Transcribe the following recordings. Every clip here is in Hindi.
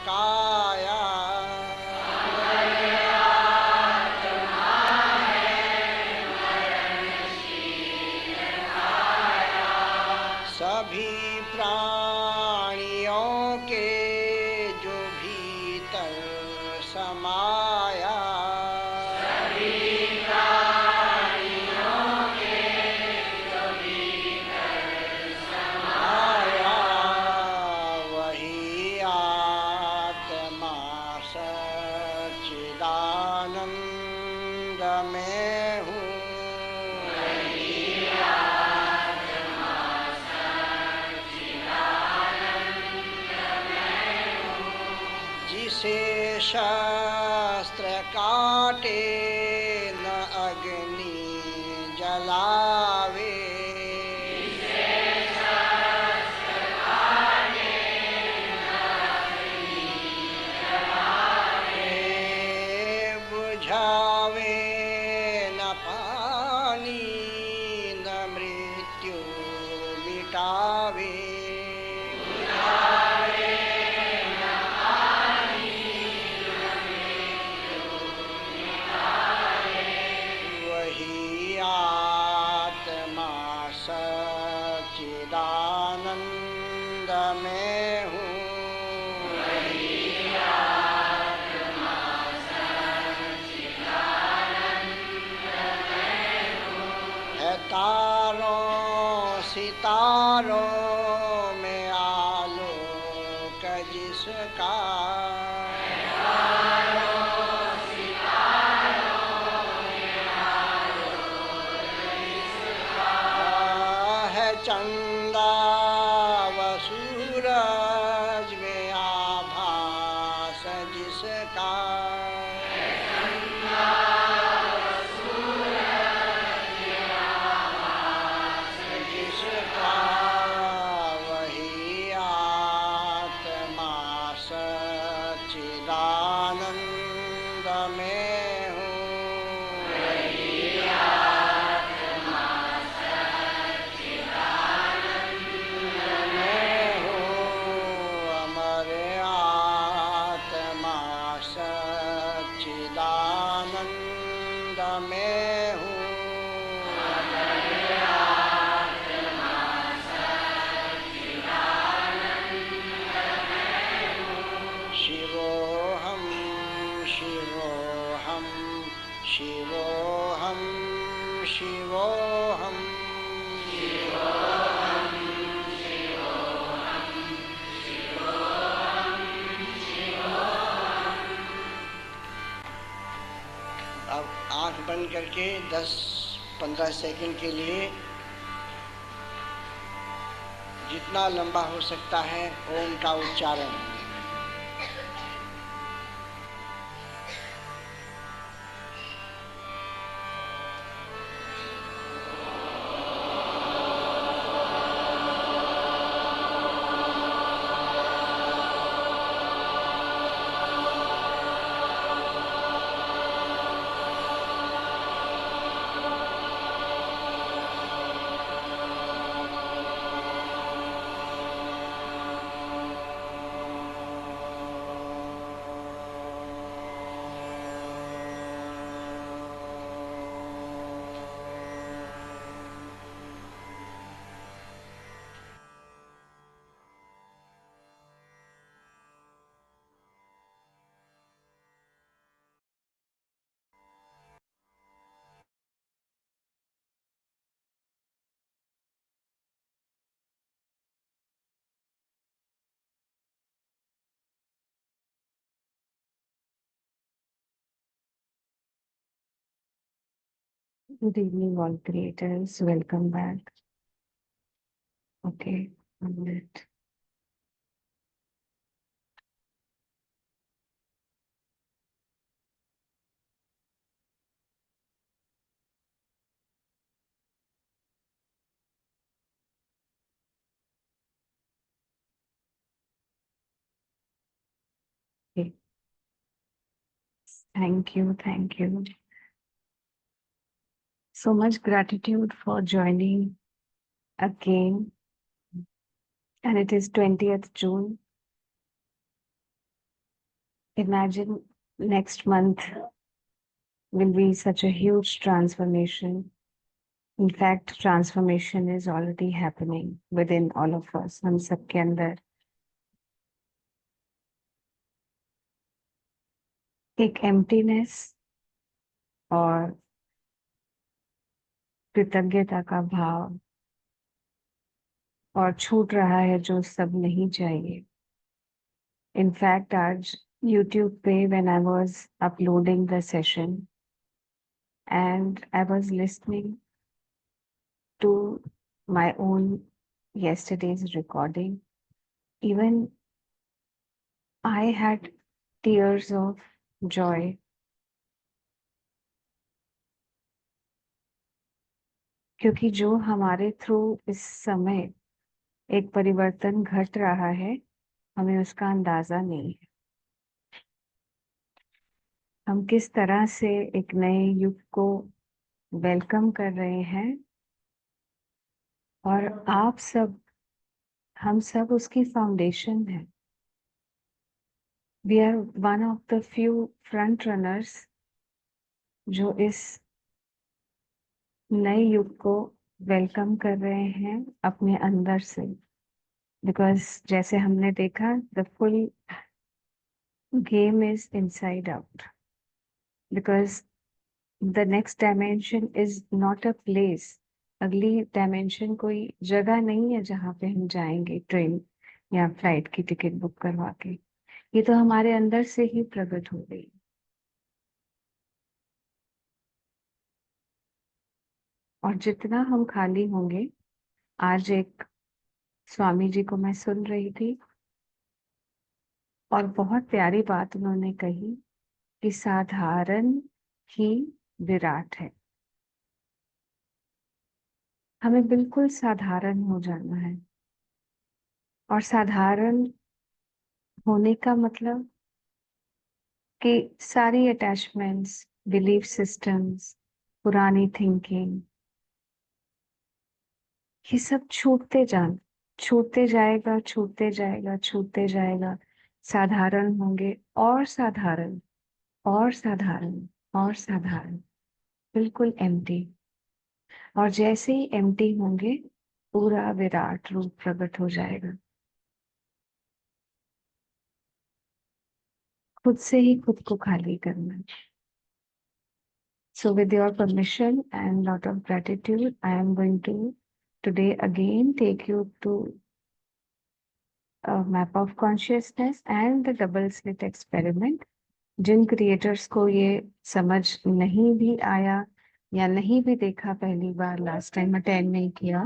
काया। सभी प्राणियों के जो भीतर समाया। आया वही आत्मा सच्चिदानंद में हूँ। जिसे शस्त्र काटे न अग्नि जलावे। बुझावे न पानी न मृत्यु मिटावे। वही आत्मा सच्चिदानंद में हूँ। है तारों सितारों में आलोक जिसका। है चंदा व सूरज में आभास जिसका। जिसका वही आत्मा सच्चिदानंद में हूँ। अमर आत्मा सच्चिदानंद में हूँ। शिवोऽहं शिवोऽहं शिवोऽहं शिवोऽहं। अब आंख बंद करके 10-15 सेकंड के लिए जितना लंबा हो सकता है ओम का उच्चारण। Good evening, all creators. Welcome back. Okay, 1 minute. Okay. Thank you. Thank you. So much gratitude for joining again. And it is 20th June. Imagine next month will be such a huge transformation. In fact, transformation is already happening within all of us. हम सबके अंदर एक emptiness और कृतज्ञता का भाव और छूट रहा है जो सब नहीं चाहिए. इनफैक्ट आज YouTube पे when I was uploading the session and I was listening to my own yesterday's recording, even I had tears of joy क्योंकि जो हमारे थ्रू इस समय एक परिवर्तन घट रहा है हमें उसका अंदाजा नहीं है. हम किस तरह से एक नए युग को वेलकम कर रहे हैं और आप सब हम सब उसकी फाउंडेशन है. We are one of the few front runners जो इस नए युग को वेलकम कर रहे हैं अपने अंदर से. बिकॉज जैसे हमने देखा the full game is inside out. Because the next dimension is not a place. अगली डायमेंशन कोई जगह नहीं है जहाँ पे हम जाएंगे ट्रेन या फ्लाइट की टिकट बुक करवा के. ये तो हमारे अंदर से ही प्रकट हो गई. और जितना हम खाली होंगे, आज एक स्वामी जी को मैं सुन रही थी और बहुत प्यारी बात उन्होंने कही कि साधारण ही विराट है. हमें बिल्कुल साधारण हो जाना है. और साधारण होने का मतलब कि सारी अटैचमेंट्स, बिलीफ सिस्टम्स, पुरानी थिंकिंग, ये सब छूटते जाएगा, छूटते जाएगा, छूटते जाएगा. साधारण होंगे और साधारण और साधारण और साधारण, बिल्कुल एम्प्टी. और जैसे ही एम्प्टी होंगे पूरा विराट रूप प्रकट हो जाएगा. खुद से ही खुद को खाली करना. So with your permission and lot of gratitude, I am going to today again take you to a map of consciousness and the double slit experiment. जिन क्रिएटर्स को ये समझ नहीं भी आया या नहीं भी देखा पहली बार, लास्ट टाइम अटेंड नहीं किया,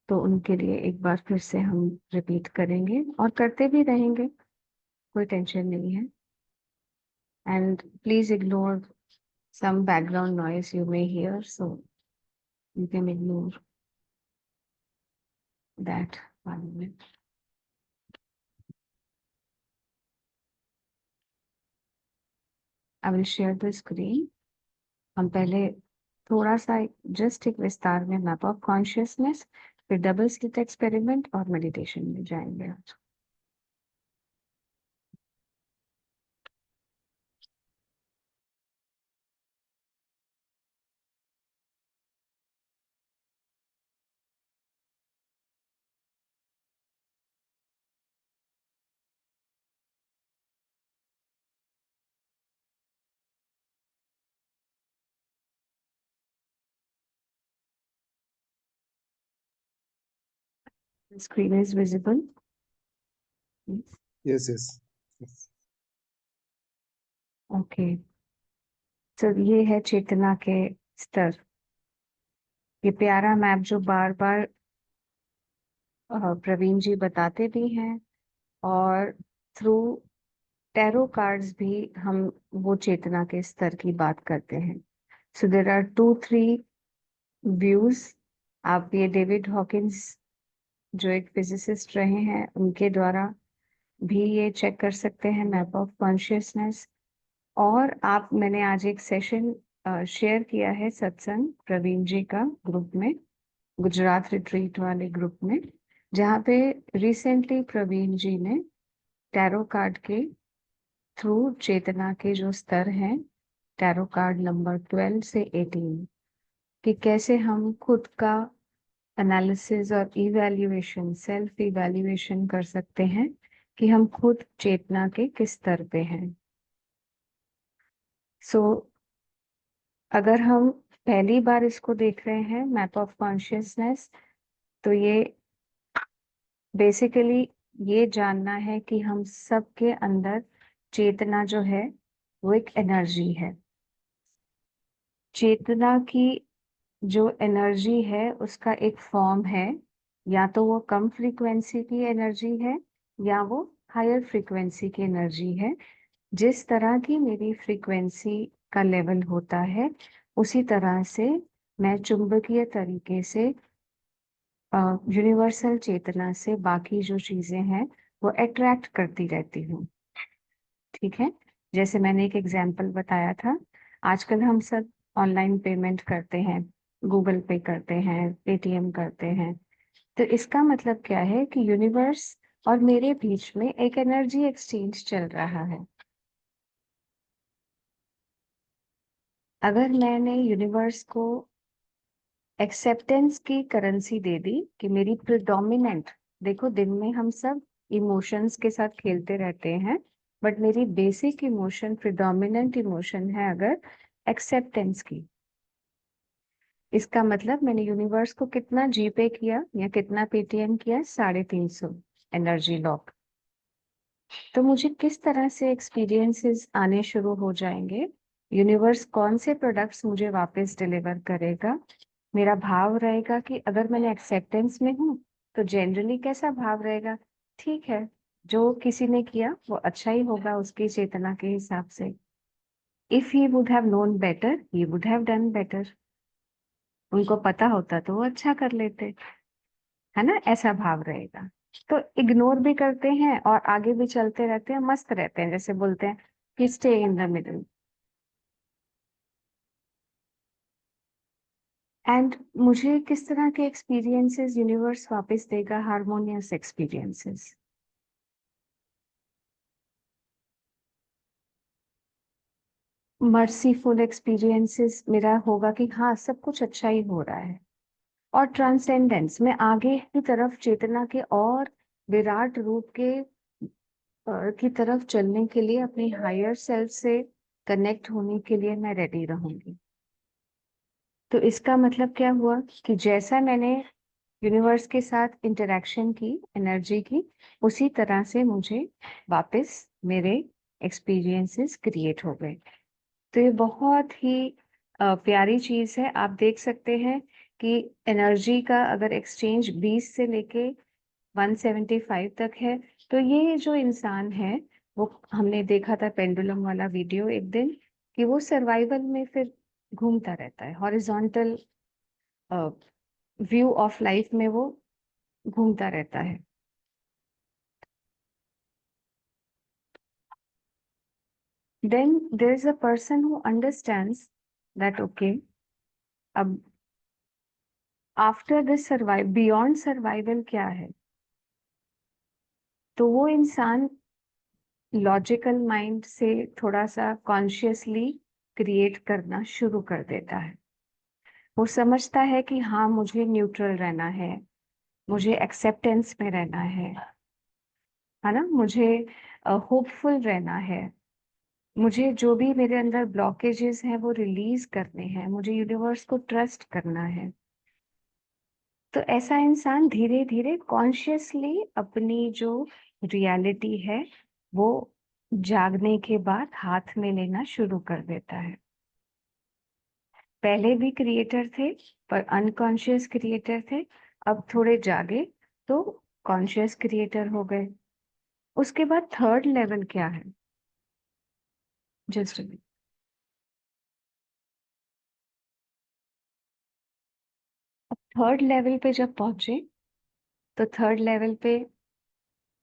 तो उनके लिए एक बार फिर से हम रिपीट करेंगे और करते भी रहेंगे. कोई टेंशन नहीं है. And please ignore some background noise you may hear, so you can ignore that 1 minute. I will share the screen. हम पहले थोड़ा सा जस्ट एक विस्तार में मैप ऑफ कॉन्शियसनेस, फिर डबल स्लिट एक्सपेरिमेंट और मेडिटेशन में जाएंगे आज. The screen is visible. Yes, yes. Yes. Okay. तो ये है चेतना के स्तर. ये प्यारा मैप जो बार बार प्रवीण जी बताते भी हैं और थ्रू टैरो कार्ड्स भी हम वो चेतना के स्तर की बात करते हैं. सो देर आर 2-3 व्यूज. आप ये डेविड हॉकिंस जो एक फिजिसिस्ट रहे हैं उनके द्वारा भी ये चेक कर सकते हैं मैप ऑफ कॉन्शियसनेस. और आप, मैंने आज एक सेशन शेयर किया है सत्संग प्रवीण जी का ग्रुप में, गुजरात रिट्रीट वाले ग्रुप में, जहाँ पे रिसेंटली प्रवीण जी ने टैरो कार्ड के थ्रू चेतना के जो स्तर हैं, टैरो कार्ड नंबर 12 से 18, कि कैसे हम खुद का एनालिसिस और इवैल्यूएशन, सेल्फ इवैल्यूएशन कर सकते हैं कि हम खुद चेतना के किस स्तर पे हैं। सो अगर हम पहली बार इसको देख रहे हैं, मैप ऑफ कॉन्शियसनेस, तो ये बेसिकली ये जानना है कि हम सबके अंदर चेतना जो है वो एक एनर्जी है। चेतना की जो एनर्जी है उसका एक फॉर्म है, या तो वो कम फ्रीक्वेंसी की एनर्जी है या वो हायर फ्रीक्वेंसी की एनर्जी है। जिस तरह की मेरी फ्रीक्वेंसी का लेवल होता है उसी तरह से मैं चुंबकीय तरीके से यूनिवर्सल चेतना से बाकी जो चीजें हैं वो अट्रैक्ट करती रहती हूँ। ठीक है, जैसे मैंने एक एग्जांपल बताया था, आजकल हम सब ऑनलाइन पेमेंट करते हैं, गूगल पे करते हैं, पेटीएम करते हैं। तो इसका मतलब क्या है कि यूनिवर्स और मेरे बीच में एक एनर्जी एक्सचेंज चल रहा है। अगर मैंने यूनिवर्स को एक्सेप्टेंस की करेंसी दे दी कि मेरी प्रिडोमिनेंट, देखो दिन में हम सब इमोशंस के साथ खेलते रहते हैं, बट मेरी बेसिक इमोशन, प्रिडोमिनेंट इमोशन है अगर एक्सेप्टेंस की, इसका मतलब मैंने यूनिवर्स को कितना जीपे किया या कितना पेटीएम किया, 350 एनर्जी लॉक। तो मुझे किस तरह से एक्सपीरियंसेस आने शुरू हो जाएंगे, यूनिवर्स कौन से प्रोडक्ट्स मुझे वापस डिलीवर करेगा, मेरा भाव रहेगा कि अगर मैंने एक्सेप्टेंस में हूँ तो जनरली कैसा भाव रहेगा, ठीक है जो किसी ने किया वो अच्छा ही होगा उसकी चेतना के हिसाब से। If he would have known better he would have done better, उनको पता होता तो वो अच्छा कर लेते, है ना, ऐसा भाव रहेगा। तो इग्नोर भी करते हैं और आगे भी चलते रहते हैं, मस्त रहते हैं, जैसे बोलते हैं कि stay in the middle. And मुझे किस तरह के एक्सपीरियंसेस यूनिवर्स वापस देगा, हारमोनियस एक्सपीरियंसेस। मर्सीफुल एक्सपीरियंसेस मेरा होगा कि हाँ सब कुछ अच्छा ही हो रहा है। और ट्रांसेंडेंस में आगे की तरफ चेतना के और विराट रूप के की तरफ चलने के लिए, अपनी हायर सेल्फ से कनेक्ट होने के लिए मैं रेडी रहूंगी। तो इसका मतलब क्या हुआ कि जैसा मैंने यूनिवर्स के साथ इंटरेक्शन की, एनर्जी की, उसी तरह से मुझे वापस मेरे एक्सपीरियंसेस क्रिएट हो गए। तो ये बहुत ही प्यारी चीज है। आप देख सकते हैं कि एनर्जी का अगर एक्सचेंज 20 से लेके 175 तक है, तो ये जो इंसान है वो, हमने देखा था पेंडुलम वाला वीडियो एक दिन, कि वो सर्वाइवल में फिर घूमता रहता है, हॉरिजॉन्टल व्यू ऑफ लाइफ में वो घूमता रहता है। Then there is a person who understands that okay, अब after this survive, beyond survival क्या है, तो वो इंसान लॉजिकल माइंड से थोड़ा सा कॉन्शियसली क्रिएट करना शुरू कर देता है। वो समझता है कि हाँ मुझे न्यूट्रल रहना है, मुझे एक्सेप्टेंस में रहना है ना, मुझे होपफुल रहना है, मुझे जो भी मेरे अंदर ब्लॉकेजेस हैं वो रिलीज करने हैं, मुझे यूनिवर्स को ट्रस्ट करना है। तो ऐसा इंसान धीरे धीरे कॉन्शियसली अपनी जो रियलिटी है वो जागने के बाद हाथ में लेना शुरू कर देता है। पहले भी क्रिएटर थे पर अनकॉन्शियस क्रिएटर थे, अब थोड़े जागे तो कॉन्शियस क्रिएटर हो गए। उसके बाद थर्ड लेवल क्या है, जस्ट थर्ड लेवल पे जब पहुंचे तो थर्ड लेवल पे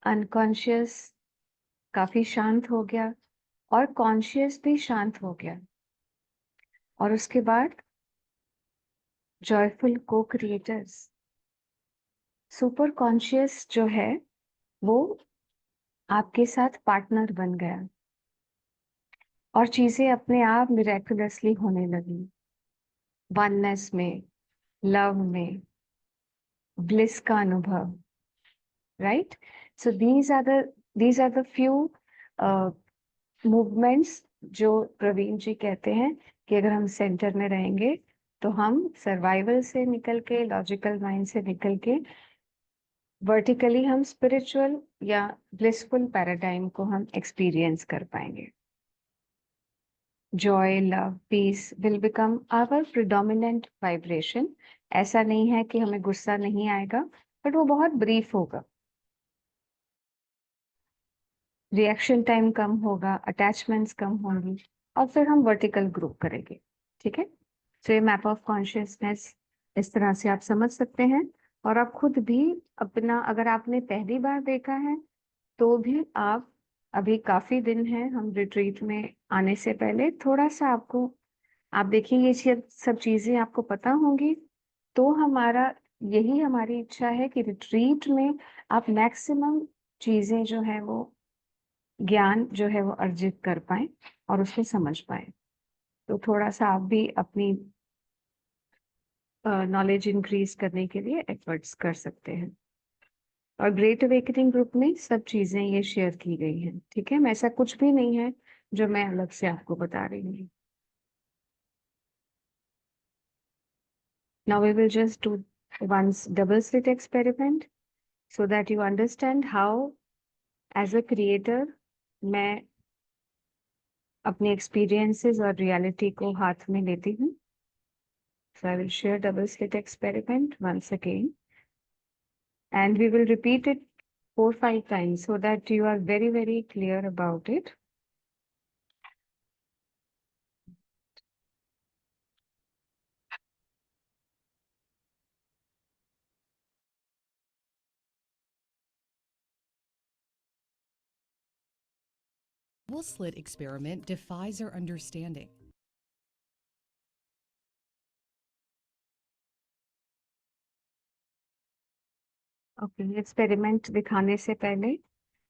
अनकॉन्शियस काफी शांत हो गया और कॉन्शियस भी शांत हो गया। और उसके बाद जॉयफुल को क्रिएटर्स, सुपर कॉन्शियस जो है वो आपके साथ पार्टनर बन गया और चीजें अपने आप मिरेकुलसली होने लगी, वननेस में, लव में, ब्लिस का अनुभव, right? So these are the few movements जो प्रवीण जी कहते हैं कि अगर हम सेंटर में रहेंगे तो हम सर्वाइवल से निकल के, लॉजिकल माइंड से निकल के वर्टिकली हम स्पिरिचुअल या ब्लिसफुल पैराडाइम को हम एक्सपीरियंस कर पाएंगे। Joy, love, peace will become our predominant vibration. ऐसा नहीं है कि हमें गुस्सा नहीं आएगा, बट वो बहुत ब्रीफ होगा। रिएक्शन टाइम कम होगा, अटैचमेंट्स कम होंगी, और फिर हम वर्टिकल ग्रुप करेंगे। ठीक है, तो ये मैप ऑफ कॉन्शियसनेस इस तरह से आप समझ सकते हैं। और आप खुद भी अपना, अगर आपने पहली बार देखा है तो भी आप, अभी काफी दिन है हम रिट्रीट में आने से पहले, थोड़ा सा आपको, आप देखिए ये सब चीजें आपको पता होंगी। तो यही हमारी इच्छा है कि रिट्रीट में आप मैक्सिमम चीजें जो है वो, ज्ञान जो है वो अर्जित कर पाए और उसको समझ पाए। तो थोड़ा सा आप भी अपनी नॉलेज इंक्रीज करने के लिए एफर्ट्स कर सकते हैं। और ग्रेट अवेकनिंग ग्रुप में सब चीजें ये शेयर की गई हैं। ठीक है, मैं, ऐसा कुछ भी नहीं है जो मैं अलग से आपको बता रही हूँ। Now we will just do once double slit experiment so that you understand how, as a creator, मैं अपने experiences और reality को हाथ में लेती हूँ. So I will share double slit experiment once again, and we will repeat it 4-5 times so that you are very, very clear about it. Double slit experiment defies our understanding. Okay, experiment दिखाने से पहले,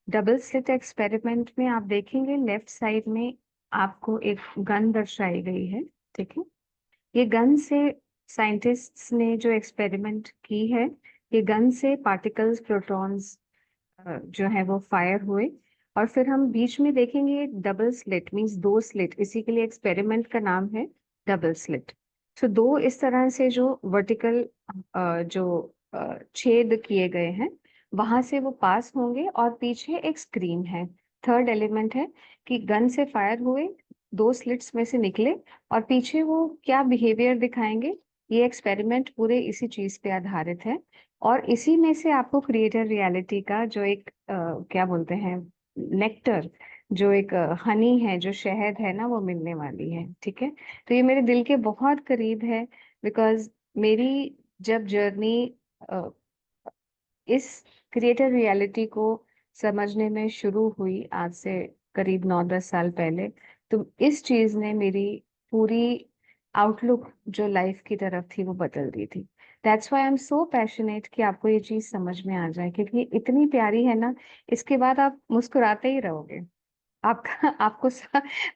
डबल स्लिट एक्सपेरिमेंट में आप देखेंगे लेफ्ट साइड में आपको एक गन दर्शाई गई है। ठीक है, ये गन से साइंटिस्ट्स ने जो एक्सपेरिमेंट की है, ये गन से पार्टिकल्स, प्रोटॉन्स जो है वो फायर हुए। और फिर हम बीच में देखेंगे डबल स्लिट, मींस दो स्लिट, इसी के लिए एक्सपेरिमेंट का नाम है डबल स्लिट। तो दो इस तरह से जो वर्टिकल जो छेद किए गए हैं, वहां से वो पास होंगे और पीछे एक स्क्रीन है। थर्ड एलिमेंट है कि गन से फायर हुए, दो स्लिट्स में से निकले, और पीछे वो क्या बिहेवियर दिखाएंगे। ये एक्सपेरिमेंट पूरे इसी चीज पे आधारित है। और इसी में से आपको क्रिएटर रियलिटी का जो एक क्या बोलते हैं, नेक्टर, जो एक हनी है, जो शहद है ना, वो मिलने वाली है। ठीक है, तो ये मेरे दिल के बहुत करीब है, बिकॉज मेरी जब जर्नी इस क्रिएटर रियलिटी को समझने में शुरू हुई, आज से करीब 9-10 साल पहले, तो इस चीज ने मेरी पूरी आउटलुक जो लाइफ की तरफ थी वो बदल दी थी। That's why I am so passionate कि आपको ये चीज समझ में आ जाए, क्योंकि ये इतनी प्यारी है ना, इसके बाद आप मुस्कुराते ही रहोगे। आपका आपको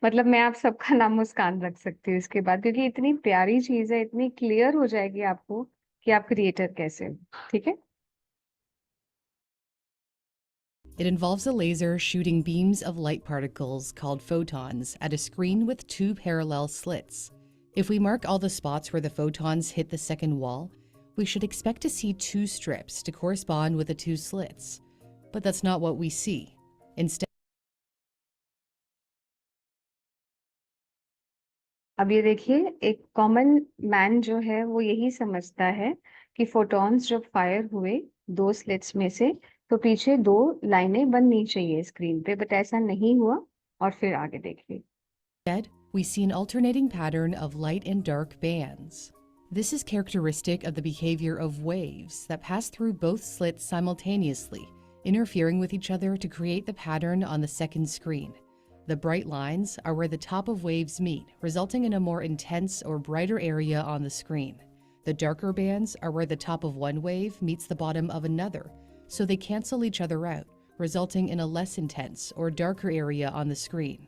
मतलब मैं आप सबका नाम मुस्कान रख सकती हूँ इसके बाद, क्योंकि इतनी प्यारी चीज है, इतनी क्लियर हो जाएगी आपको कि आप क्रिएटर कैसे हो। ठीक है, It involves a laser shooting beams of light particles called photons at a screen with two parallel slits. If we mark all the spots where the photons hit the second wall, we should expect to see two strips to correspond with the two slits. But that's not what we see. Instead, अब ये देखिए, एक कॉमन मैन जो है वो यही समझता है कि फोटॉन्स जब फायर हुए दो स्लिट्स में से, तो पीछे दो लाइनें बननी चाहिए स्क्रीन पे, बट ऐसा नहीं हुआ। और फिर आगे देखिए, we see an alternating pattern of light and dark bands. This is characteristic of the behavior of waves that pass through both slits simultaneously, interfering with each other to create the pattern on the second screen. The bright lines are where the top of waves meet, resulting in a more intense or brighter area on the screen. The darker bands are where the top of one wave meets the bottom of another, so they cancel each other out, resulting in a less intense or darker area on the screen.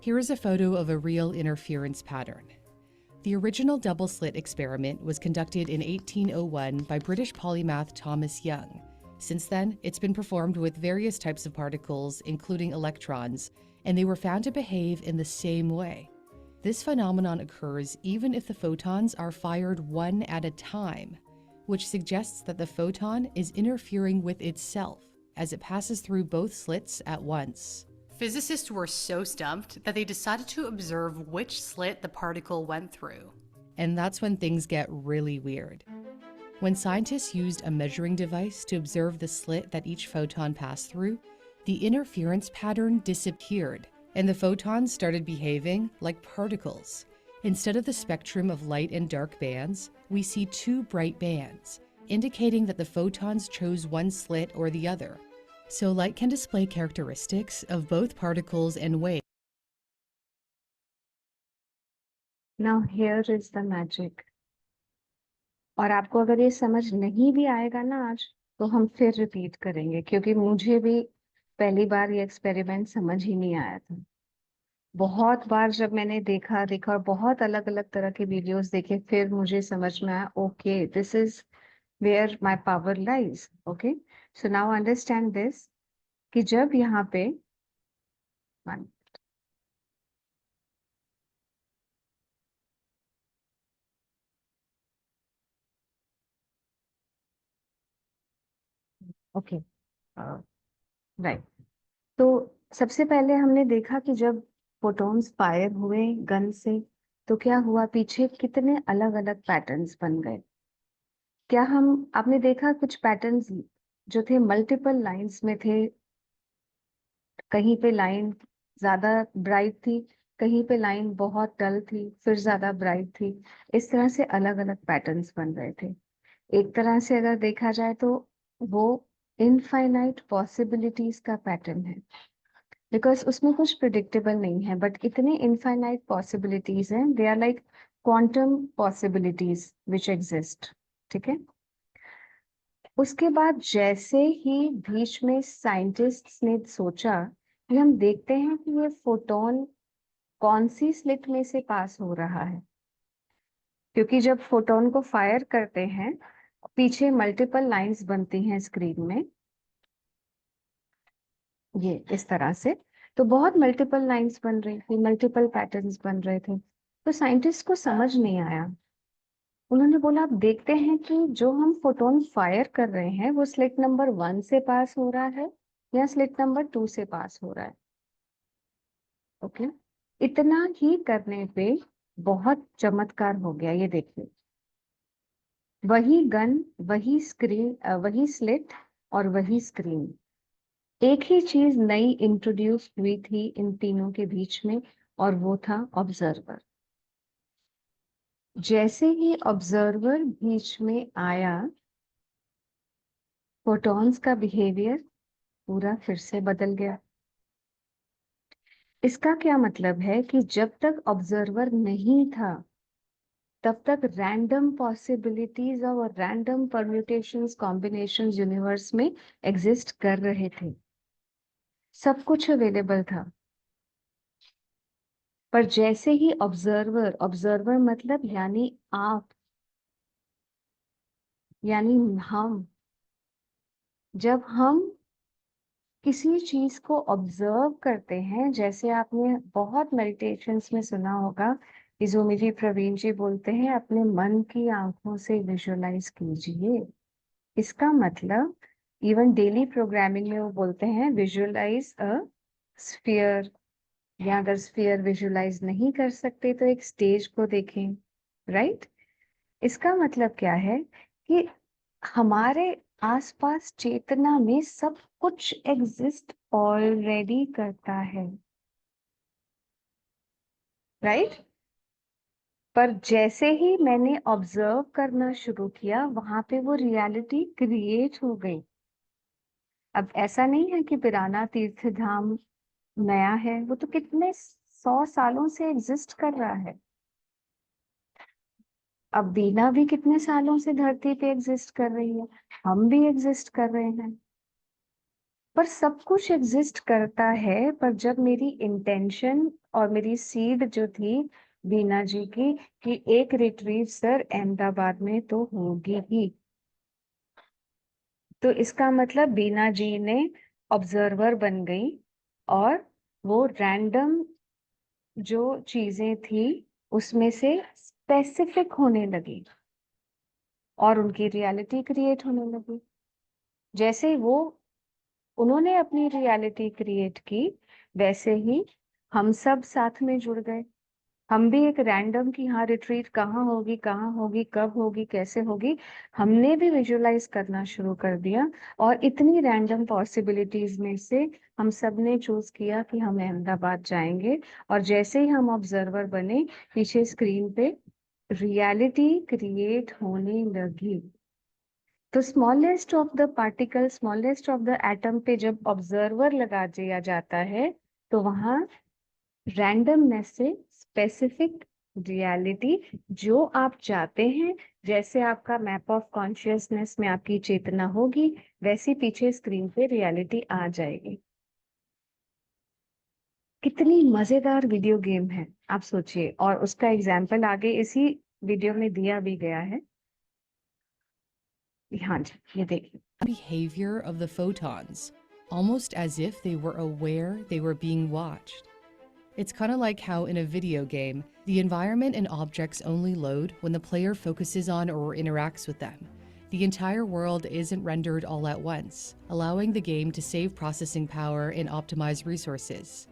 Here is a photo of a real interference pattern. The original double slit experiment was conducted in 1801 by British polymath Thomas Young. Since then, it's been performed with various types of particles, including electrons, and they were found to behave in the same way. This phenomenon occurs even if the photons are fired one at a time, which suggests that the photon is interfering with itself as it passes through both slits at once. Physicists were so stumped that they decided to observe which slit the particle went through. And that's when things get really weird. When scientists used a measuring device to observe the slit that each photon passed through, the interference pattern disappeared, and the photons started behaving like particles. Instead of the spectrum of light and dark bands, we see two bright bands, indicating that the photons chose one slit or the other. So light can display characteristics of both particles and waves. Now here is the magic. और आपको अगर ये समझ नहीं भी आएगा ना आज, तो हम फिर रिपीट करेंगे, क्योंकि मुझे भी पहली बार ये एक्सपेरिमेंट समझ ही नहीं आया था। बहुत बार जब मैंने देखा और बहुत अलग अलग तरह के वीडियोस देखे, फिर मुझे समझ में आया, okay, this is where my power lies. Okay, so now understand this कि जब यहाँ पे ओके, राइट, तो सबसे पहले हमने देखा कि जब फोटॉन्स फायर हुए गन से, तो क्या हुआ, पीछे कितने अलग अलग पैटर्न्स बन गए। क्या आपने देखा कुछ पैटर्न्स जो थे मल्टीपल लाइंस में थे, कहीं पे लाइन ज्यादा ब्राइट थी, कहीं पे लाइन बहुत डल थी, फिर ज्यादा ब्राइट थी। इस तरह से अलग अलग पैटर्न्स बन रहे थे। एक तरह से अगर देखा जाए तो वो इनफाइनाइट पॉसिबिलिटीज का पैटर्न है, बिकॉज उसमें कुछ प्रिडिक्टेबल नहीं है, बट इतने इनफाइनाइट पॉसिबिलिटीज हैं, they are like quantum possibilities which exist. ठीक है, उसके बाद जैसे ही बीच में साइंटिस्ट्स ने सोचा कि हम देखते हैं कि ये फोटोन कौन सी स्लिट में से पास हो रहा है, क्योंकि जब फोटोन को फायर करते हैं पीछे मल्टीपल लाइंस बनती हैं स्क्रीन में, ये इस तरह से, तो बहुत मल्टीपल लाइंस बन रही थी, मल्टीपल पैटर्न्स बन रहे थे। तो साइंटिस्ट को समझ नहीं आया, उन्होंने बोला अब देखते हैं कि जो हम फोटोन फायर कर रहे हैं वो स्लिट नंबर 1 से पास हो रहा है या स्लिट नंबर 2 से पास हो रहा है। ओके, इतना ही करने पे बहुत चमत्कार हो गया। ये देखिए, वही गन, वही स्क्रीन, वही स्लिट और वही स्क्रीन, एक ही चीज नई इंट्रोड्यूस हुई थी इन तीनों के बीच में, और वो था ऑब्जर्वर। जैसे ही ऑब्जर्वर बीच में आया, फोटॉन्स का बिहेवियर पूरा फिर से बदल गया। इसका क्या मतलब है कि जब तक ऑब्जर्वर नहीं था, तब तक रैंडम पॉसिबिलिटीज और रैंडम परम्यूटेशंस, कॉम्बिनेशंस यूनिवर्स में एग्जिस्ट कर रहे थे, सब कुछ अवेलेबल था। पर जैसे ही ऑब्जर्वर, ऑब्जर्वर मतलब यानी आप, यानी हम, जब हम किसी चीज को ऑब्जर्व करते हैं, जैसे आपने बहुत मेडिटेशंस में सुना होगा कि जो मेरी प्रवीण जी बोलते हैं, अपने मन की आंखों से विजुअलाइज कीजिए। इसका मतलब इवन डेली प्रोग्रामिंग में वो बोलते हैं विजुअलाइज अ स्फीयर, या अगर स्फीयर विजुअलाइज नहीं कर सकते तो एक स्टेज को देखें, राइट। इसका मतलब क्या है कि हमारे आसपास चेतना में सब कुछ एग्जिस्ट ऑलरेडी करता है, राइट। पर जैसे ही मैंने ऑब्जर्व करना शुरू किया, वहां पे वो रियलिटी क्रिएट हो गई। अब ऐसा नहीं है कि पिराना तीर्थ धाम नया है, वो तो कितने 100 सालों से एग्जिस्ट कर रहा है। अब बीना भी कितने सालों से धरती पे एग्जिस्ट कर रही है, हम भी एग्जिस्ट कर रहे हैं। पर सब कुछ एग्जिस्ट करता है, पर जब मेरी इंटेंशन और मेरी सीड जो थी बीना जी की कि एक रिट्रीव सर अहमदाबाद में तो होगी ही, तो इसका मतलब बीना जी ने ऑब्जर्वर बन गई और वो रैंडम जो चीजें थी उसमें से स्पेसिफिक होने लगी और उनकी रियलिटी क्रिएट होने लगी। जैसे ही वो उन्होंने अपनी रियलिटी क्रिएट की, वैसे ही हम सब साथ में जुड़ गए। हम भी एक रैंडम की हाँ रिट्रीट कहाँ होगी कब होगी कैसे होगी, हमने भी विजुअलाइज करना शुरू कर दिया। और इतनी रैंडम पॉसिबिलिटीज में से हम सब ने चूज किया कि हम अहमदाबाद जाएंगे। और जैसे ही हम ऑब्जर्वर बने, पीछे स्क्रीन पे रियलिटी क्रिएट होने लगी। तो smallest of the particle, smallest of the atom पे जब ऑब्जर्वर लगा दिया जाता है, तो वहां रैंडमनेस से स्पेसिफिक रियलिटी जो आप चाहते हैं, जैसे आपका मैप ऑफ कॉन्शियसनेस में आपकी चेतना होगी, वैसी पीछे स्क्रीन पे रियलिटी आ जाएगी। कितनी मजेदार वीडियो गेम है, आप सोचिए। और उसका एग्जाम्पल आगे इसी वीडियो में दिया भी गया है। हाँ जी, ये देखिए। Behavior of the photons, almost as if they were aware they were being watched. It's kind of like how in a video game, the environment and objects only load when the player focuses on or interacts with them. The entire world isn't rendered all at once, allowing the game to save processing power and optimize resources.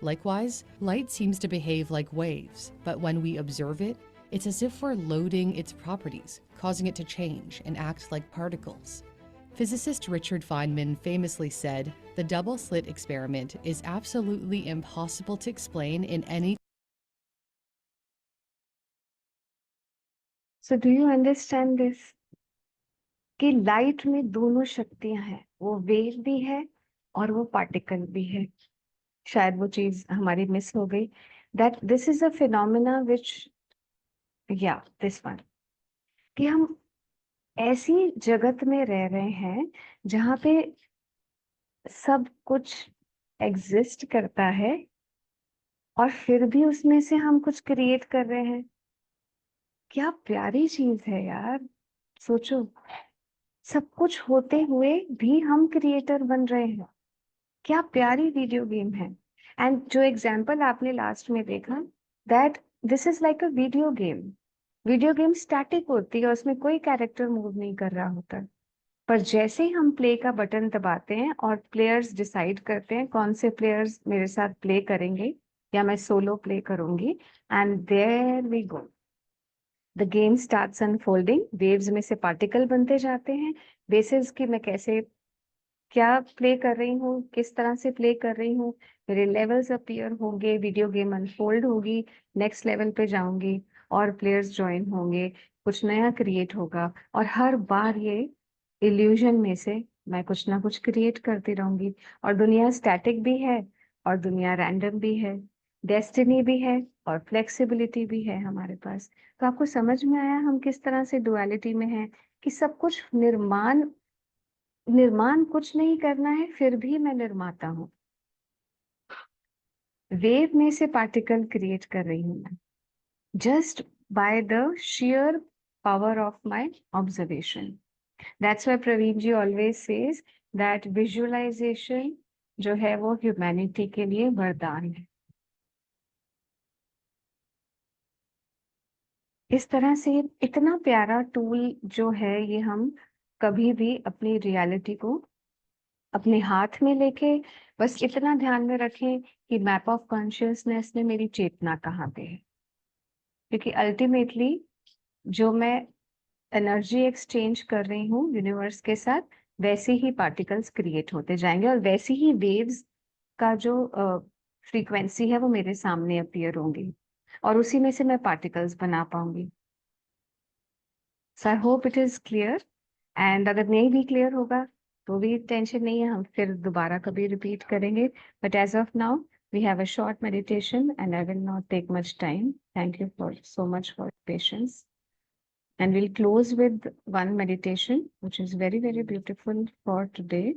Likewise, light seems to behave like waves, but when we observe it, it's as if we're loading its properties, causing it to change and act like particles. Physicist Richard Feynman famously said, "The double slit experiment is absolutely impossible to explain in any." So do you understand this? कि लाइट में दोनों शक्तियां हैं, वो वेव भी है और वो पार्टिकल भी है। शायद वो चीज हमारी मिस हो गई। That this is a phenomena विच, या दिस वन, कि हम ऐसी जगत में रह रहे हैं जहाँ पे सब कुछ एग्जिस्ट करता है और फिर भी उसमें से हम कुछ क्रिएट कर रहे हैं। क्या प्यारी चीज है यार, सोचो। सब कुछ होते हुए भी हम क्रिएटर बन रहे हैं। क्या प्यारी वीडियो गेम है। एंड जो एग्जाम्पल आपने लास्ट में देखा, that this is like a video game. Video game static होती है, उसमें कोई कैरेक्टर मूव नहीं कर रहा होता, पर जैसे ही हम प्ले का बटन दबाते हैं और प्लेयर्स डिसाइड करते हैं कौन से प्लेयर्स मेरे साथ प्ले करेंगे या मैं सोलो प्ले करूंगी, and there we go, the game starts unfolding. Waves में से पार्टिकल बनते जाते हैं, बेसिस कि मैं कैसे क्या प्ले कर रही हूँ, किस तरह से प्ले कर रही हूँ, मेरे लेवल्स अपीयर होंगे, वीडियो गेम अनफोल्ड होगी, नेक्स्ट लेवल पे जाऊंगी और प्लेयर्स ज्वाइन होंगे, कुछ नया क्रिएट होगा। और हर बार ये इल्यूजन में से मैं कुछ ना कुछ क्रिएट करती रहूंगी। और दुनिया स्टैटिक भी है और दुनिया रैंडम भी है, डेस्टिनी भी है और फ्लेक्सिबिलिटी भी है हमारे पास। तो आपको समझ में आया हम किस तरह से डुअलिटी में है, कि सब कुछ निर्माण कुछ नहीं करना है, फिर भी मैं निर्माता हूँ। वेव में से पार्टिकल क्रिएट कर रही हूँ मैं, just by the sheer power of my observation. That's why Praveen ji always says that visualization जो है वो ह्यूमैनिटी के लिए वरदान है। इस तरह से इतना प्यारा टूल जो है ये, हम कभी भी अपनी रियलिटी को अपने हाथ में लेके बस इतना ध्यान में रखें कि मैप ऑफ कॉन्शियसनेस में मेरी चेतना कहाँ पे है। क्योंकि अल्टीमेटली जो मैं एनर्जी एक्सचेंज कर रही हूँ यूनिवर्स के साथ, वैसे ही पार्टिकल्स क्रिएट होते जाएंगे और वैसी ही वेव्स का जो फ्रीक्वेंसी है वो मेरे सामने अपीयर होंगी और उसी में से मैं पार्टिकल्स बना पाऊंगी। So I hope it is clear. And अगर नहीं भी क्लियर होगा तो भी टेंशन नहीं है, हम फिर दोबारा कभी रिपीट करेंगे। But as of now we have a short meditation and I will not take much time. Thank you for so much for patience. And we'll close with one meditation, which is very, very beautiful for today.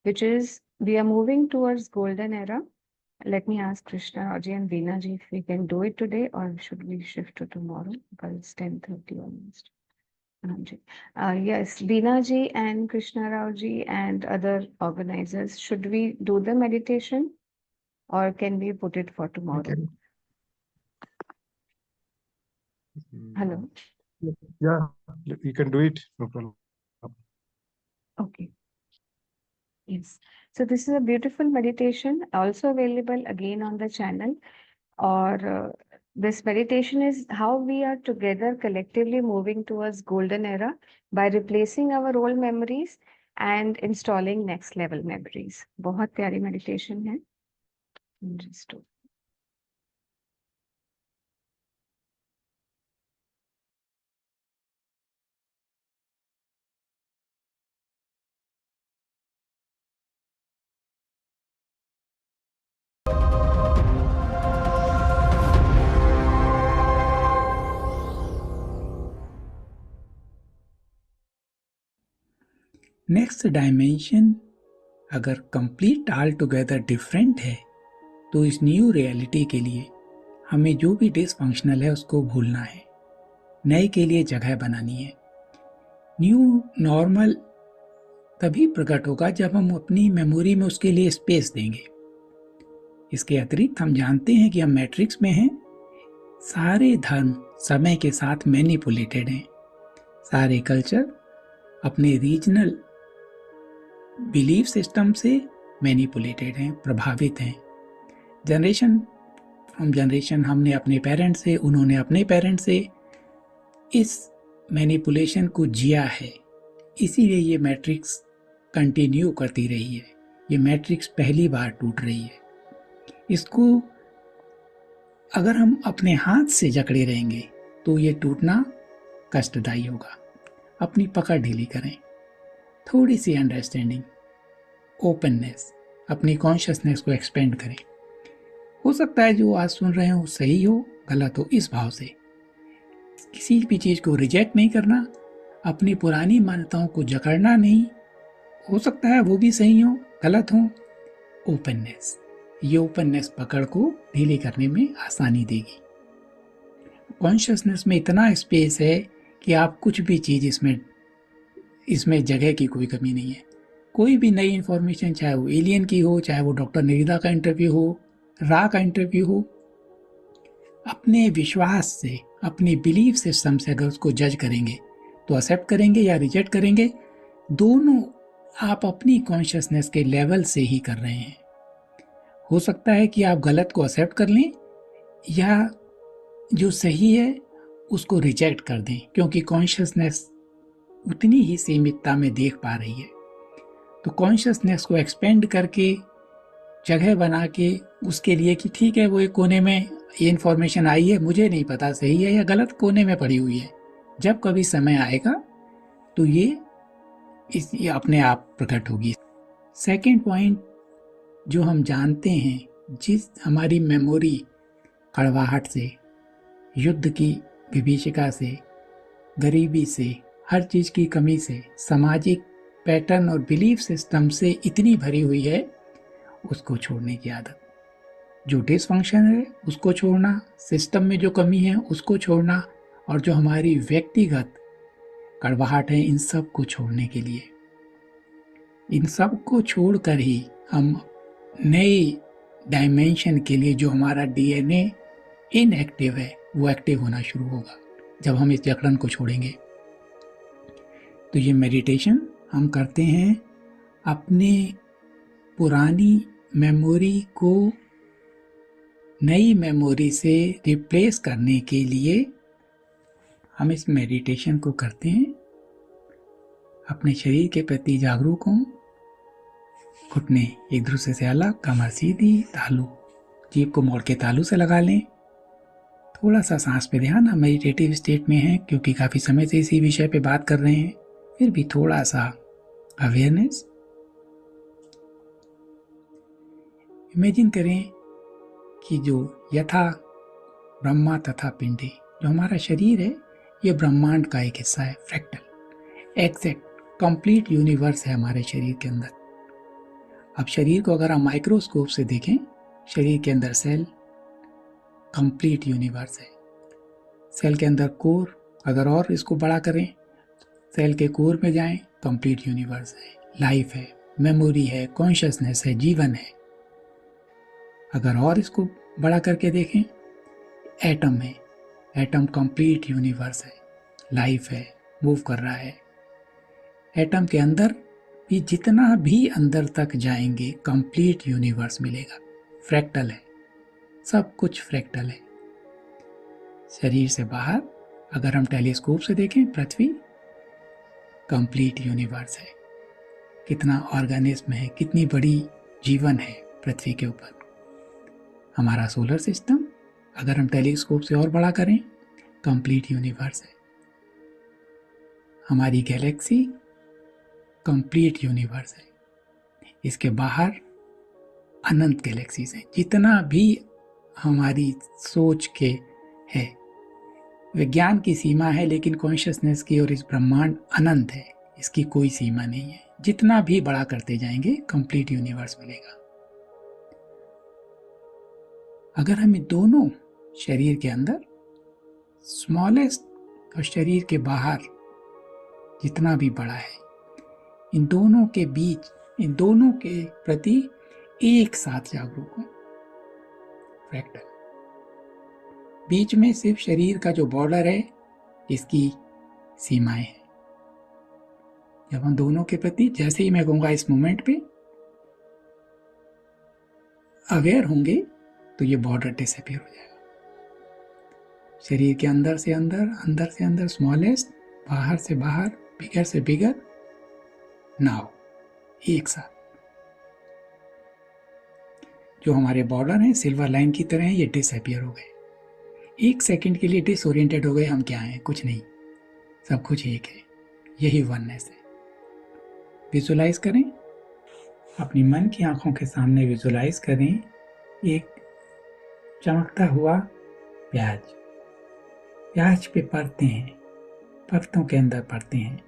which is we are moving towards golden era. Let me ask Krishna Raji and Veena ji if we can do it today or should we shift to tomorrow because it's 10:30 almost. Ji. Yes, Veena ji and Krishna Rao ji and other organizers, should we do the meditation or can we put it for tomorrow? can. Hello. Yeah, you can do it. No problem. Okay. Yes. So this is a beautiful meditation, also available again on the channel. Or this meditation is how we are together collectively moving towards golden era by replacing our old memories and installing next level memories. बहुत प्यारी meditation है. Just do. नेक्स्ट डायमेंशन अगर कंप्लीट ऑल टुगेदर डिफरेंट है तो इस न्यू रियलिटी के लिए हमें जो भी डिसफंक्शनल है उसको भूलना है, नए के लिए जगह बनानी है। न्यू नॉर्मल तभी प्रकट होगा जब हम अपनी मेमोरी में उसके लिए स्पेस देंगे। इसके अतिरिक्त हम जानते हैं कि हम मैट्रिक्स में हैं। सारे धर्म समय के साथ मैनिपुलेटेड हैं। सारे कल्चर अपने रीजनल बिलीफ सिस्टम से मैनिपुलेटेड हैं, प्रभावित हैं। जनरेशन फ्रॉम जनरेशन हमने अपने पेरेंट्स से, उन्होंने अपने पेरेंट्स से इस मैनिपुलेशन को जिया है। इसीलिए ये मैट्रिक्स कंटिन्यू करती रही है। ये मैट्रिक्स पहली बार टूट रही है। इसको अगर हम अपने हाथ से जकड़े रहेंगे तो ये टूटना कष्टदायी होगा। अपनी पकड़ ढीली करें, थोड़ी सी अंडरस्टैंडिंग, ओपननेस, अपनी कॉन्शियसनेस को एक्सपेंड करें। हो सकता है जो आज सुन रहे हो सही हो, गलत हो, इस भाव से किसी भी चीज़ को रिजेक्ट नहीं करना, अपनी पुरानी मान्यताओं को जकड़ना नहीं। हो सकता है वो भी सही हो, गलत हो। ओपननेस, ये ओपननेस पकड़ को ढीली करने में आसानी देगी। कॉन्शियसनेस में इतना स्पेस है कि आप कुछ भी चीज़ इसमें जगह की कोई कमी नहीं है। कोई भी नई इन्फॉर्मेशन, चाहे वो एलियन की हो, चाहे वो डॉक्टर निकिता का इंटरव्यू हो, रा का इंटरव्यू हो, अपने विश्वास से, अपनी बिलीफ सिस्टम से अगर उसको जज करेंगे तो एक्सेप्ट करेंगे या रिजेक्ट करेंगे, दोनों आप अपनी कॉन्शियसनेस के लेवल से ही कर रहे हैं। हो सकता है कि आप गलत को एक्सेप्ट कर लें या जो सही है उसको रिजेक्ट कर दें, क्योंकि कॉन्शियसनेस उतनी ही सीमितता में देख पा रही है। तो कॉन्शियसनेस को एक्सपेंड करके, जगह बना के उसके लिए कि ठीक है वो एक कोने में ये इन्फॉर्मेशन आई है, मुझे नहीं पता सही है या गलत, कोने में पड़ी हुई है, जब कभी समय आएगा तो ये अपने आप प्रकट होगी। सेकंड पॉइंट जो हम जानते हैं, जिस हमारी मेमोरी कड़वाहट से, युद्ध की विभीषिका से, गरीबी से, हर चीज़ की कमी से, सामाजिक पैटर्न और बिलीफ सिस्टम से इतनी भरी हुई है, उसको छोड़ने की आदत। जो डिसफंक्शन है उसको छोड़ना, सिस्टम में जो कमी है उसको छोड़ना, और जो हमारी व्यक्तिगत कड़वाहट है, इन सब को छोड़ने के लिए, इन सब को छोड़कर ही हम नए डायमेंशन के लिए, जो हमारा डीएनए इनएक्टिव है वो एक्टिव होना शुरू होगा जब हम इस जकड़न को छोड़ेंगे। तो ये मेडिटेशन हम करते हैं अपने पुरानी मेमोरी को नई मेमोरी से रिप्लेस करने के लिए। हम इस मेडिटेशन को करते हैं अपने शरीर के प्रति जागरूक हों, घुटने एक दूसरे से अलग, कमर सीधी, तालू जीभ को मोड़ के तालू से लगा लें। थोड़ा सा सांस पे ध्यान, हम मेडिटेटिव स्टेट में हैं क्योंकि काफ़ी समय से इसी विषय पे बात कर रहे हैं, फिर भी थोड़ा सा अवेयरनेस। इमेजिन करें कि जो यथा ब्रह्मा तथा पिंडी, जो हमारा शरीर है, ये ब्रह्मांड का एक हिस्सा है, फ्रैक्टल, एग्जैक्ट कंप्लीट यूनिवर्स है हमारे शरीर के अंदर। अब शरीर को अगर हम माइक्रोस्कोप से देखें, शरीर के अंदर सेल कंप्लीट यूनिवर्स है। सेल के अंदर कोर, अगर और इसको बड़ा करें, सेल के कोर में जाएं, कंप्लीट यूनिवर्स है, लाइफ है, मेमोरी है, कॉन्शियसनेस है, जीवन है। अगर और इसको बड़ा करके देखें, एटम है, एटम कंप्लीट यूनिवर्स है, लाइफ है, मूव कर रहा है। एटम के अंदर भी जितना भी अंदर तक जाएंगे कंप्लीट यूनिवर्स मिलेगा। फ्रैक्टल है, सब कुछ फ्रैक्टल है। शरीर से बाहर अगर हम टेलीस्कोप से देखें, पृथ्वी कंप्लीट यूनिवर्स है। कितना ऑर्गेनिज्म है, कितनी बड़ी जीवन है पृथ्वी के ऊपर। हमारा सोलर सिस्टम अगर हम टेलीस्कोप से और बड़ा करें, कंप्लीट यूनिवर्स है। हमारी गैलेक्सी कंप्लीट यूनिवर्स है। इसके बाहर अनंत गैलेक्सीज हैं। जितना भी हमारी सोच के है, विज्ञान की सीमा है, लेकिन कॉन्शियसनेस की और इस ब्रह्मांड अनंत है, इसकी कोई सीमा नहीं है। जितना भी बड़ा करते जाएंगे कंप्लीट यूनिवर्स मिलेगा। अगर हम दोनों शरीर के अंदर स्मॉलेस्ट और शरीर के बाहर जितना भी बड़ा है, इन दोनों के बीच, इन दोनों के प्रति एक साथ जागरूक हो। फ्रैक्टल बीच में सिर्फ शरीर का जो बॉर्डर है, इसकी सीमाएं हैं। जब हम दोनों के प्रति, जैसे ही मैं कहूंगा इस मोमेंट पे अवेयर होंगे, तो ये बॉर्डर डिसअपीयर हो जाएगा। शरीर के अंदर से अंदर, अंदर से अंदर स्मॉलेस्ट, बाहर से बाहर, बिगर से बिगर, नाउ एक साथ। जो हमारे बॉर्डर हैं सिल्वर लाइन की तरह, ये डिसअपीयर हो गए। एक सेकंड के लिए डिसओरिएंटेड हो गए, हम क्या हैं, कुछ नहीं, सब कुछ एक है। यही वननेस है। विजुलाइज करें, अपनी मन की आंखों के सामने विजुलाइज करें एक चमकता हुआ प्याज। प्याज पे परतें हैं, परतों के अंदर परतें हैं,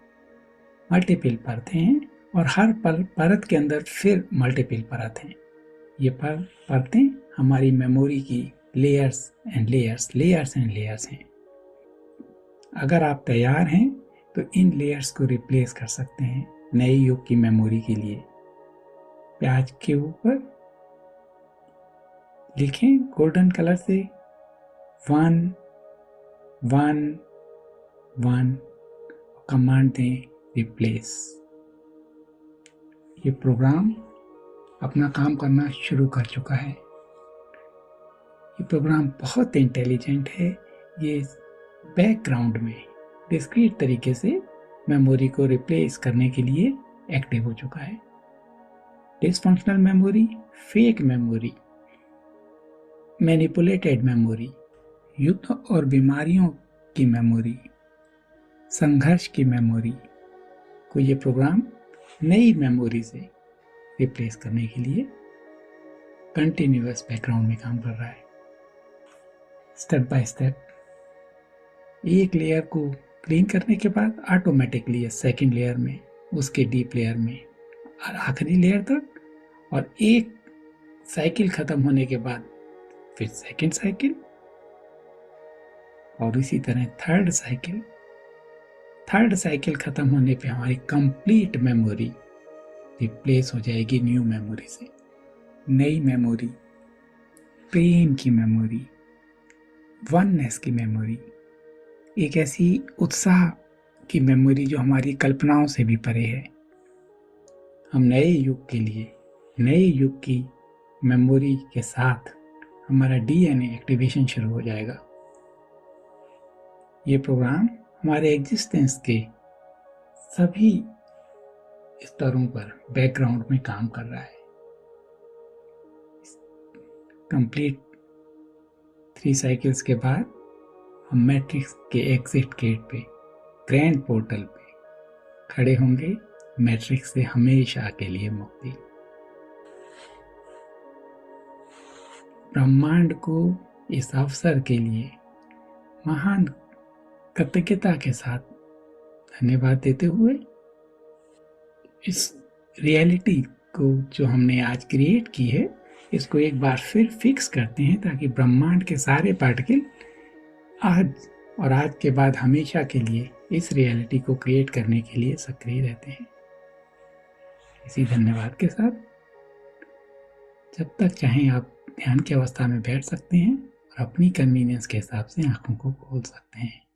मल्टीपल परतें हैं, और हर परत के अंदर फिर मल्टीपल परत हैं। ये परतें हमारी मेमोरी की layers and layers, layers and layers हैं। अगर आप तैयार हैं तो इन लेयर्स को रिप्लेस कर सकते हैं नए युग की मेमोरी के लिए। प्याज के ऊपर लिखें गोल्डन कलर से 1 1 1, कमांड दें रिप्लेस। ये प्रोग्राम अपना काम करना शुरू कर चुका है। ये प्रोग्राम बहुत इंटेलिजेंट है। ये बैकग्राउंड में डिस्क्रीट तरीके से मेमोरी को रिप्लेस करने के लिए एक्टिव हो चुका है। Dysfunctional memory, fake memory, manipulated memory, युद्ध और बीमारियों की मेमोरी, संघर्ष की मेमोरी को ये प्रोग्राम नई मेमोरी से रिप्लेस करने के लिए कंटिन्यूअस बैकग्राउंड में काम कर रहा है। स्टेप बाय स्टेप एक लेयर को क्लीन करने के बाद ऑटोमेटिकली सेकेंड लेयर में, उसके डीप लेयर में, और आखिरी लेयर तक, और एक साइकिल खत्म होने के बाद फिर सेकेंड साइकिल, और इसी तरह थर्ड साइकिल खत्म होने पे हमारी कंप्लीट मेमोरी रिप्लेस हो जाएगी न्यू मेमोरी से। नई मेमोरी, प्रेम की मेमोरी, वननेस की मेमोरी, एक ऐसी उत्साह की मेमोरी जो हमारी कल्पनाओं से भी परे है। हम नए युग के लिए, नए युग की मेमोरी के साथ हमारा डीएनए एक्टिवेशन शुरू हो जाएगा। ये प्रोग्राम हमारे एग्जिस्टेंस के सभी स्तरों पर बैकग्राउंड में काम कर रहा है। कंप्लीट 3 साइकिल्स के बाद हम मैट्रिक्स के एग्जिट गेट पे, ग्रैंड पोर्टल पे खड़े होंगे, मैट्रिक्स से हमेशा के लिए मुक्ति। ब्रह्मांड को इस अवसर के लिए महान कृतज्ञता के साथ धन्यवाद देते हुए इस रियलिटी को जो हमने आज क्रिएट की है इसको एक बार फिर फिक्स करते हैं ताकि ब्रह्मांड के सारे पार्टिकल आज और आज के बाद हमेशा के लिए इस रियलिटी को क्रिएट करने के लिए सक्रिय रहते हैं। इसी धन्यवाद के साथ जब तक चाहें आप ध्यान की अवस्था में बैठ सकते हैं और अपनी कन्वीनियंस के हिसाब से आंखों को खोल सकते हैं।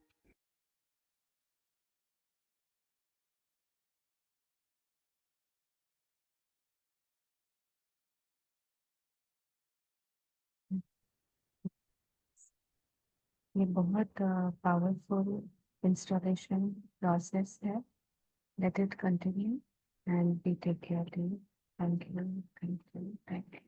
ये बहुत पावरफुल इंस्टॉलेशन प्रोसेस है। Let it continue and be take care. Thank you, thank you, thank you.